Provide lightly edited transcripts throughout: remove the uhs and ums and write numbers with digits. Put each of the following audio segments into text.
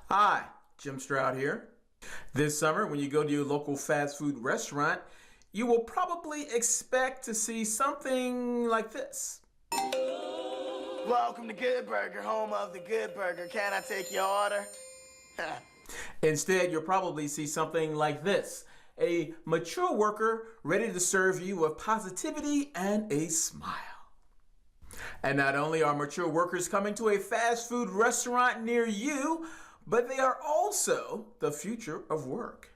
Hi, Jim Stroud here. This summer, when you go to your local fast food restaurant, you will probably expect to see something like this. Welcome to Good Burger, home of the Good Burger. Can I take your order? Instead, you'll probably see something like this. A mature worker ready to serve you with positivity and a smile. And not only are mature workers coming to a fast food restaurant near you, but they are also the future of work.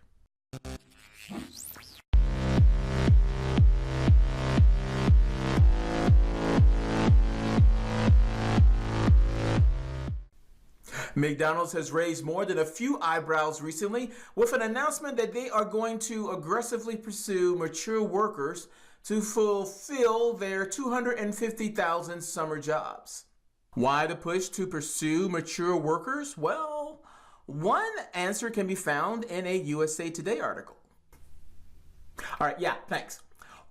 McDonald's has raised more than a few eyebrows recently with an announcement that they are going to aggressively pursue mature workers to fulfill their 250,000 summer jobs. Why the push to pursue mature workers? Well, one answer can be found in a USA Today article. All right, yeah, thanks.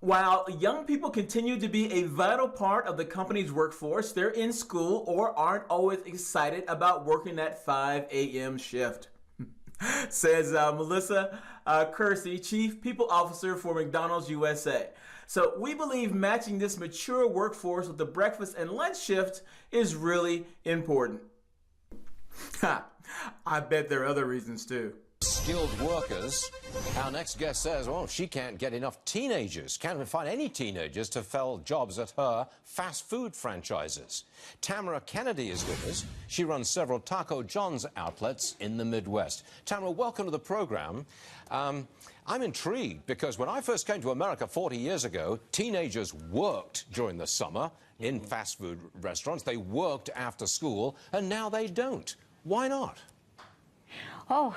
While young people continue to be a vital part of the company's workforce, they're in school or aren't always excited about working that 5 a.m. shift. Says Melissa Kersey, Chief People Officer for McDonald's USA. So we believe matching this mature workforce with the breakfast and lunch shift is really important. I bet there are other reasons too. Skilled workers. Our next guest says, well, she can't get enough teenagers, can't find any teenagers to fill jobs at her fast food franchises. Tamara Kennedy is with us. She runs several Taco John's outlets in the Midwest. Tamara, welcome to the program. I'm intrigued because when I first came to America 40 years ago, teenagers worked during the summer in fast food restaurants. They worked after school, and now they don't. Why not? Oh,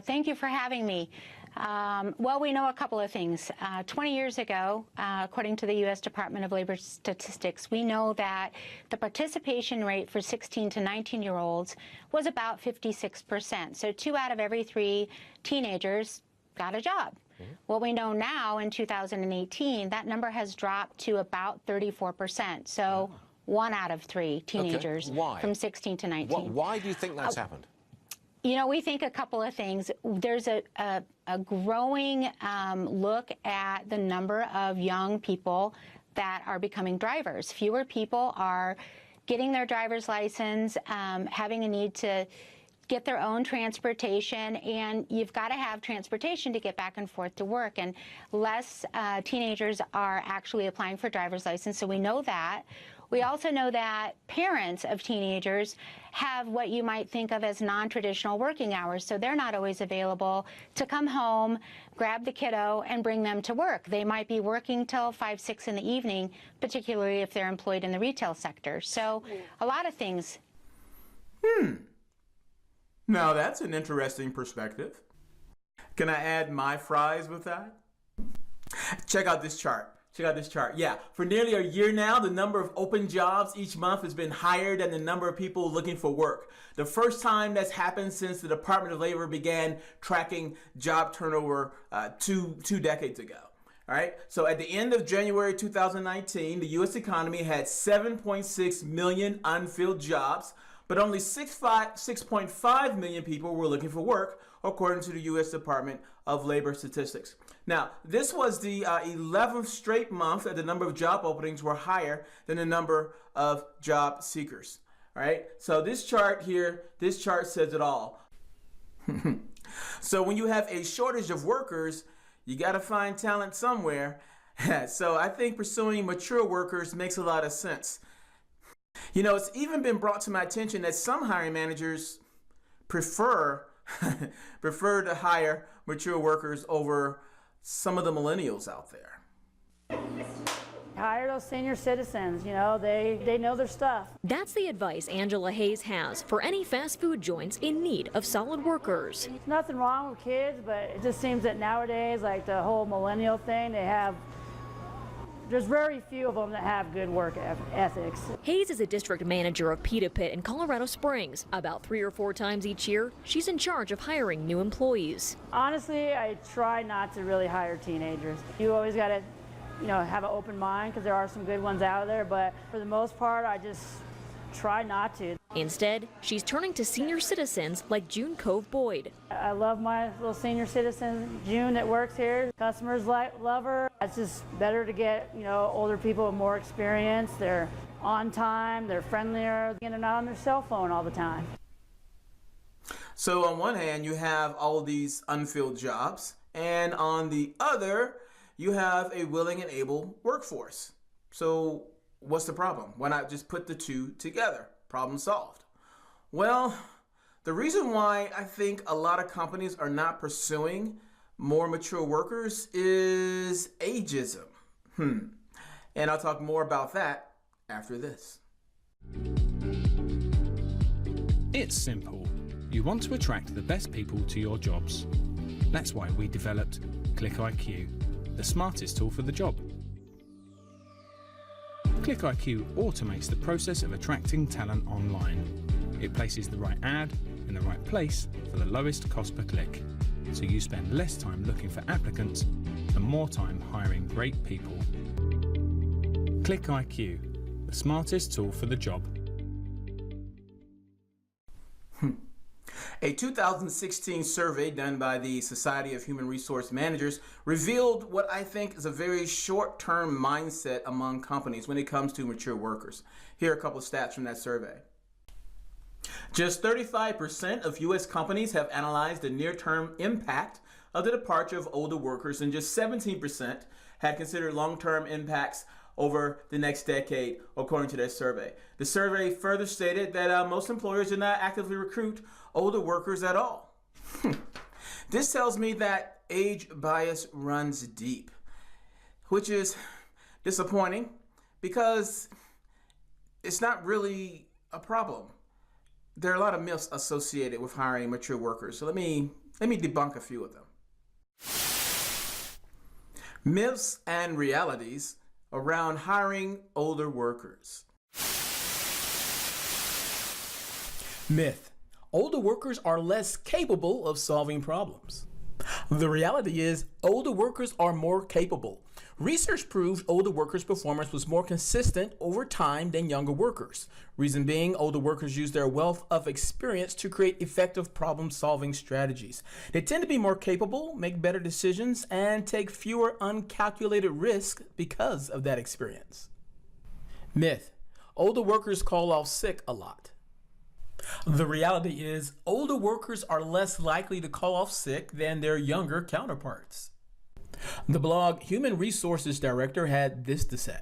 thank you for having me. Well, we know a couple of things. 20 years ago, according to the U.S. Department of Labor Statistics, we know that the participation rate for 16 to 19-year-olds was about 56%. So 2 out of every 3 teenagers got a job. What we know now in 2018, that number has dropped to about 34%. So 1 out of 3 teenagers from 16 to 19. Why do you think that's happened? You know, we think a couple of things. There's a growing look at the number of young people that are becoming drivers. Fewer people are getting their driver's license, having a need to get their own transportation, and you've got to have transportation to get back and forth to work. And less teenagers are actually applying for driver's license, so we know that. We also know that parents of teenagers have what you might think of as non-traditional working hours, so they're not always available to come home, grab the kiddo, and bring them to work. They might be working till 5, 6 in the evening, particularly if they're employed in the retail sector. So a lot of things. Now that's an interesting perspective. Can I add my fries with that? Check out this chart. Check out this chart. Yeah, for nearly a year now, the number of open jobs each month has been higher than the number of people looking for work. The first time that's happened since the Department of Labor began tracking job turnover two decades ago. All right, so at the end of January 2019, the U.S. economy had 7.6 million unfilled jobs, but only 6.5 million people were looking for work, according to the U.S. Department of Labor Statistics. Now, this was the 11th straight month that the number of job openings were higher than the number of job seekers. All right, so this chart here, this chart says it all. So when you have a shortage of workers, you got to find talent somewhere. So I think pursuing mature workers makes a lot of sense. You know, it's even been brought to my attention that some hiring managers prefer to hire mature workers over some of the millennials out there. Hire those senior citizens, you know, they know their stuff. That's the advice Angela Hayes has for any fast food joints in need of solid workers. There's nothing wrong with kids, but it just seems that nowadays, like the whole millennial thing, there's very few of them that have good work ethics. Hayes is a district manager of Pita Pit in Colorado Springs. About 3 or 4 times each year, she's in charge of hiring new employees. Honestly, I try not to really hire teenagers. You always got to, you know, have an open mind because there are some good ones out there, but for the most part, I just try not to. Instead, she's turning to senior citizens like June Cove Boyd. I love my little senior citizen, June, that works here. Customers love her. It's just better to get, older people with more experience. They're on time, they're friendlier, and they're not on their cell phone all the time. So on one hand, you have all of these unfilled jobs, and on the other, you have a willing and able workforce. So what's the problem? Why not just put the two together? Problem solved. Well, the reason why I think a lot of companies are not pursuing more mature workers is ageism. And I'll talk more about that after this. It's simple. You want to attract the best people to your jobs. That's why we developed ClickIQ, the smartest tool for the job. ClickIQ automates the process of attracting talent online. It places the right ad in the right place for the lowest cost per click, so you spend less time looking for applicants and more time hiring great people. ClickIQ, the smartest tool for the job. A 2016 survey done by the Society of Human Resource Managers revealed what I think is a very short-term mindset among companies when it comes to mature workers. Here are a couple of stats from that survey. Just 35% of U.S. companies have analyzed the near-term impact of the departure of older workers, and just 17% had considered long-term impacts over the next decade, according to their survey. The survey further stated that most employers do not actively recruit older workers at all. This tells me that age bias runs deep, which is disappointing because it's not really a problem. There are a lot of myths associated with hiring mature workers, so let me debunk a few of them. Myths and realities around hiring older workers. Myth: older workers are less capable of solving problems. The reality is, older workers are more capable. Research proved older workers' performance was more consistent over time than younger workers. Reason being, older workers use their wealth of experience to create effective problem-solving strategies. They tend to be more capable, make better decisions, and take fewer uncalculated risks because of that experience. Myth: older workers call off sick a lot. The reality is, older workers are less likely to call off sick than their younger counterparts. The blog Human Resources Director had this to say: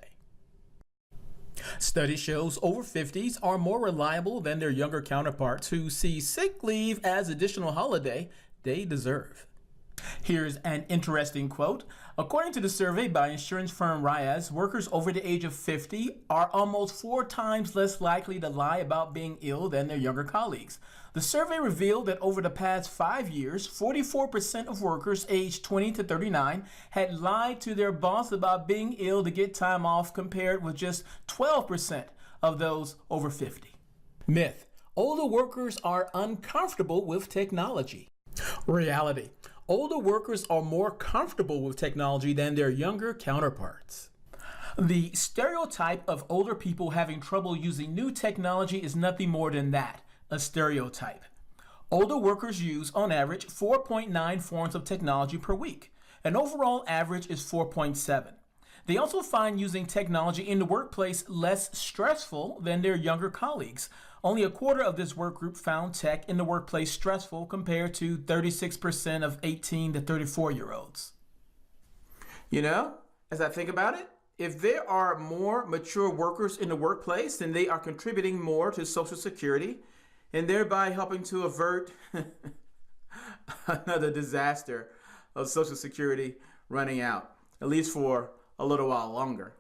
study shows over 50s are more reliable than their younger counterparts who see sick leave as additional holiday they deserve. Here's an interesting quote. According to the survey by insurance firm Riaz, workers over the age of 50 are almost 4 times less likely to lie about being ill than their younger colleagues. The survey revealed that over the past 5 years, 44% of workers aged 20 to 39 had lied to their boss about being ill to get time off, compared with just 12% of those over 50. Myth: older workers are uncomfortable with technology. Reality: older workers are more comfortable with technology than their younger counterparts. The stereotype of older people having trouble using new technology is nothing more than that, a stereotype. Older workers use, on average, 4.9 forms of technology per week. An overall average is 4.7. They also find using technology in the workplace less stressful than their younger colleagues. Only a quarter of this work group found tech in the workplace stressful, compared to 36% of 18 to 34-year-olds. You know, as I think about it, if there are more mature workers in the workplace, then they are contributing more to Social Security and thereby helping to avert another disaster of Social Security running out, at least for a little while longer.